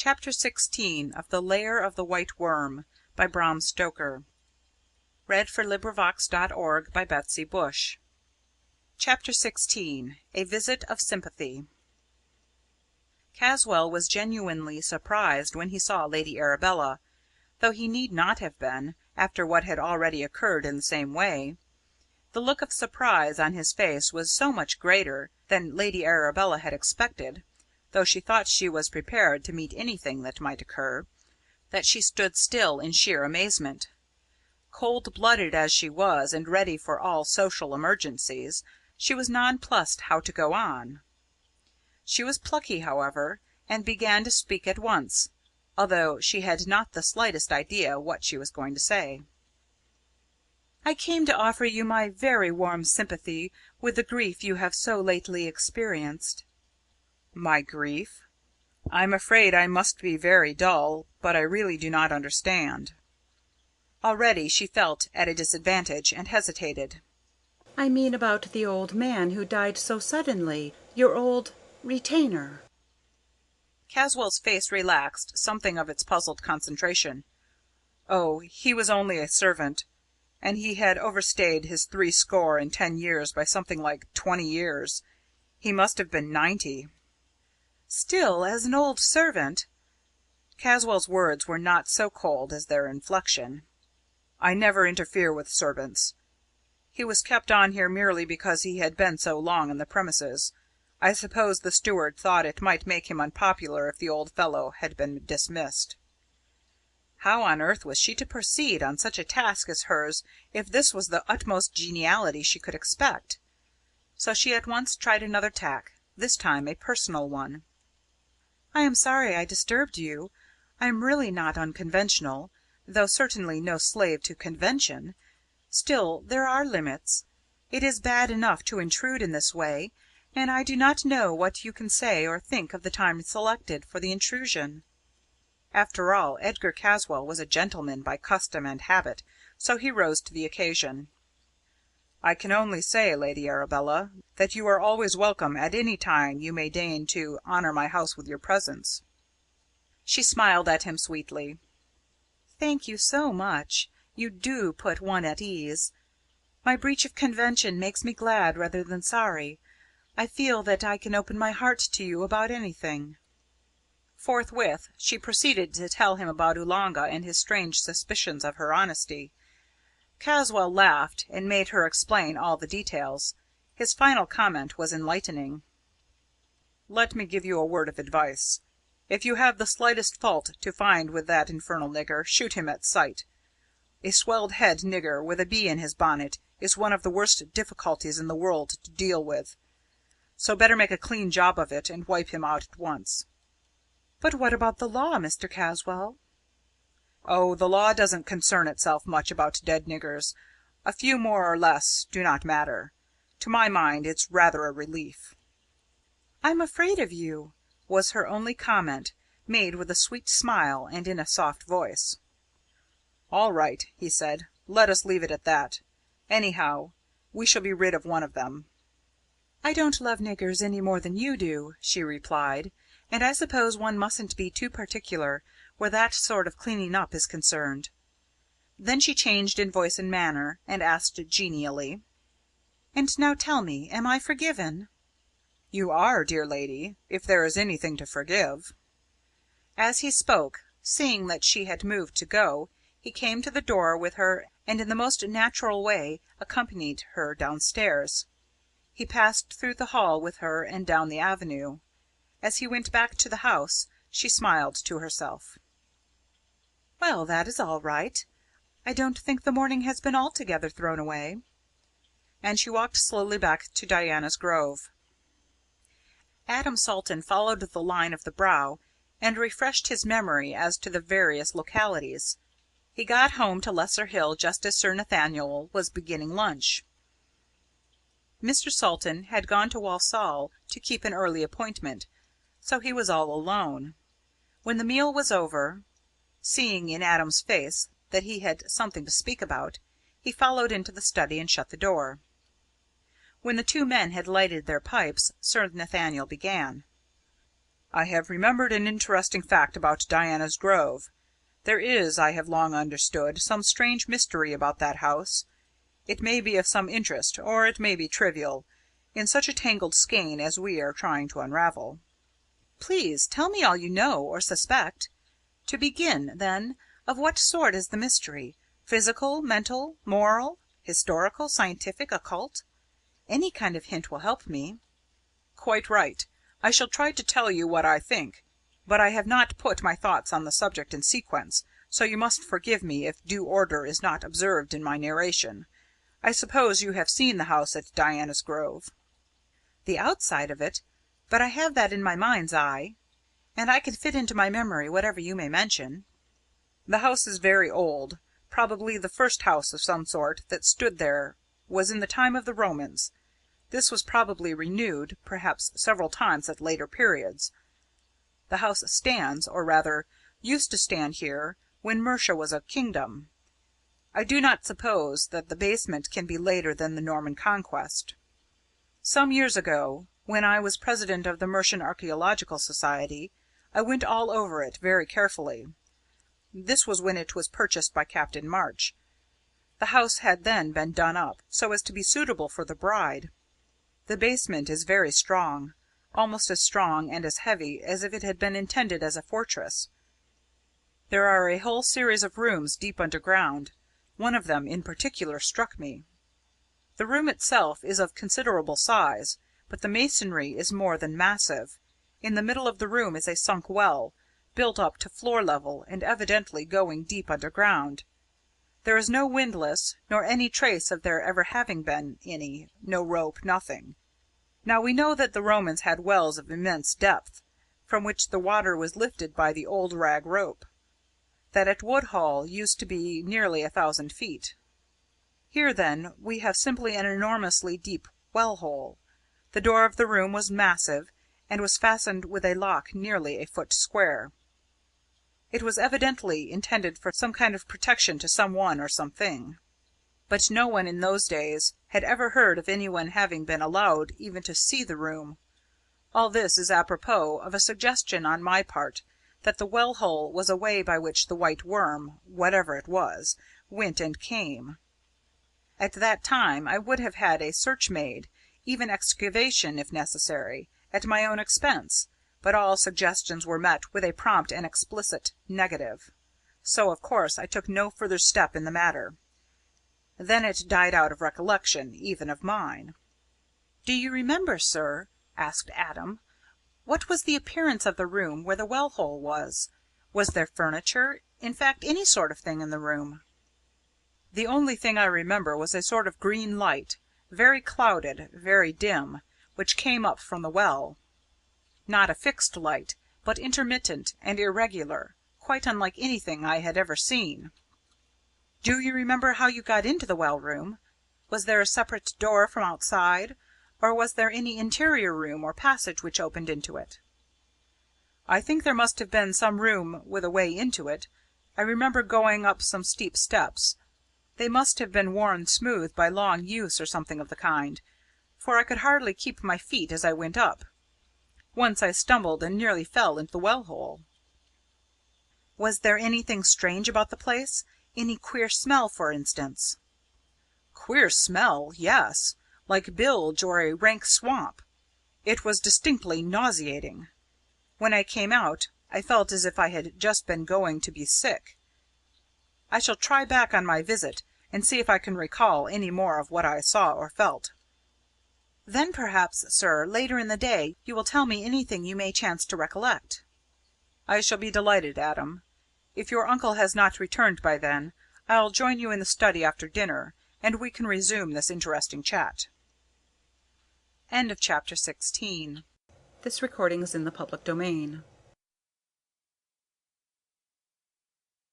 Chapter 16 of The Lair of the White Worm, by Bram Stoker. Chapter 16 A Visit of Sympathy. Caswall was genuinely surprised when he saw Lady Arabella, though he need not have been, after what had already occurred in the same way. The look of surprise on his face was so much greater than Lady Arabella had expected, though she thought she was prepared to meet anything that might occur, that she stood still in sheer amazement. Cold-blooded as she was, and ready for all social emergencies, she was nonplussed how to go on. She was plucky, however, and began to speak at once, although she had not the slightest idea what she was going to say. "I came to offer you my very warm sympathy with the grief you have so lately experienced." "My grief? I'm afraid I must be very dull, but I really do not understand." Already she felt at a disadvantage, and hesitated. "I mean about the old man who died so suddenly, your old retainer." Caswall's face relaxed something of its puzzled concentration. "Oh, he was only a servant, and he had overstayed his 60 years by something like 20 years. He must have been 90. "Still, as an old servant—" Caswall's words were not so cold as their inflection. "I never interfere with servants. He was kept on here merely because he had been so long on the premises. I suppose the steward thought it might make him unpopular if the old fellow had been dismissed." How on earth was she to proceed on such a task as hers if this was the utmost geniality she could expect? So she at once tried another tack, this time a personal one. "I am sorry I disturbed you. I am really not unconventional, though certainly no slave to convention. Still, there are limits. It is bad enough to intrude in this way, and I do not know what you can say or think of the time selected for the intrusion." After all, Edgar Caswall was a gentleman by custom and habit, so he rose to the occasion. "I can only say, Lady Arabella, that you are always welcome at any time you may deign to honour my house with your presence." She smiled at him sweetly. "Thank you so much. You do put one at ease. My breach of convention makes me glad rather than sorry. I feel that I can open my heart to you about anything." Forthwith she proceeded to tell him about Oolanga and his strange suspicions of her honesty. Caswall laughed, and made her explain all the details. His final comment was enlightening. "Let me give you a word of advice. If you have the slightest fault to find with that infernal nigger, shoot him at sight. A swelled head nigger with a bee in his bonnet is one of the worst difficulties in the world to deal with. So better make a clean job of it, and wipe him out at once." "But what about the law, Mr. Caswall?" "Oh, the law doesn't concern itself much about dead niggers. A few more or less do not matter. To my mind, it's rather a relief." "I'm afraid of you," was her only comment, made with a sweet smile and in a soft voice. "All right," he said. "Let us leave it at that. Anyhow, we shall be rid of one of them." "I don't love niggers any more than you do," she replied, "and I suppose one mustn't be too particular where that sort of cleaning up is concerned." Then she changed in voice and manner, and asked genially: "And now tell me, am I forgiven?" "You are, dear lady, if there is anything to forgive." As he spoke, seeing that she had moved to go, he came to the door with her, and in the most natural way accompanied her downstairs. He passed through the hall with her and down the avenue. As he went back to the house, she smiled to herself. "Well, that is all right. I don't think the morning has been altogether thrown away." And she walked slowly back to Diana's Grove. Adam Salton followed the line of the Brow, and refreshed his memory as to the various localities. He got home to Lesser Hill just as Sir Nathaniel was beginning lunch. Mr. Salton had gone to Walsall to keep an early appointment, so he was all alone. When the meal was over, seeing in Adam's face that he had something to speak about, he followed into the study and shut the door. When the two men had lighted their pipes, Sir Nathaniel began. I have remembered an interesting fact about Diana's Grove. There is, I have long understood, some strange mystery about that house. It may be of some interest, or it may be trivial, in such a tangled skein as we are trying to unravel." "Please tell me all you know or suspect. To begin, then, of what sort is the mystery? Physical, mental, moral, historical, scientific, occult? Any kind of hint will help me." "Quite right. I shall try to tell you what I think, but I have not put my thoughts on the subject in sequence, so you must forgive me if due order is not observed in my narration. I suppose you have seen the house at Diana's Grove?" "The outside of it, but I have that in my mind's eye, and I can fit into my memory whatever you may mention." "The house is very old. Probably the first house of some sort that stood there was in the time of the Romans. This was probably renewed, perhaps several times at later periods. The house stands, or rather, used to stand here when Mercia was a kingdom. I do not suppose that the basement can be later than the Norman Conquest. Some years ago, when I was president of the Mercian Archaeological Society, I went all over it very carefully. This was when it was purchased by Captain March. The house had then been done up, so as to be suitable for the bride. The basement is very strong, almost as strong and as heavy as if it had been intended as a fortress. There are a whole series of rooms deep underground. One of them in particular struck me. The room itself is of considerable size, but the masonry is more than massive. In the middle of the room is a sunk well, built up to floor level and evidently going deep underground. There is no windlass, nor any trace of there ever having been any, no rope, nothing. Now we know that the Romans had wells of immense depth, from which the water was lifted by the old rag rope. That at Woodhall used to be nearly 1,000 feet. Here, then, we have simply an enormously deep well hole. The door of the room was massive, and was fastened with a lock nearly a foot square. It was evidently intended for some kind of protection to some one or something. But no one in those days had ever heard of anyone having been allowed even to see the room. All this is apropos of a suggestion on my part that the well hole was a way by which the White Worm, whatever it was, went and came. At that time I would have had a search made, even excavation if necessary, at my own expense, but all suggestions were met with a prompt and explicit negative. So, of course, I took no further step in the matter. Then it died out of recollection, even of mine. "Do you remember, sir," asked Adam, "what was the appearance of the room where the well hole was? Was there furniture, in fact, any sort of thing in the room?" The only thing I remember was a sort of green light, very clouded, very dim, which came up from the well. Not a fixed light, but intermittent and irregular, quite unlike anything I had ever seen." "Do you remember how you got into the well room? Was there a separate door from outside, or was there any interior room or passage which opened into it?" "I think there must have been some room with a way into it. I remember going up some steep steps. They must have been worn smooth by long use or something of the kind, for I could hardly keep my feet as I went up. Once I stumbled and nearly fell into the well hole." "Was there anything strange about the place? Any queer smell, for instance?" "Queer smell, yes, like bilge or a rank swamp. It was distinctly nauseating. When I came out, I felt as if I had just been going to be sick. I shall try back on my visit and see if I can recall any more of what I saw or felt." "Then perhaps, sir, later in the day you will tell me anything you may chance to recollect." "I shall be delighted, Adam. If your uncle has not returned by then, I'll join you in the study after dinner, and we can resume this interesting chat." Chapter 17. This recording is in the public domain.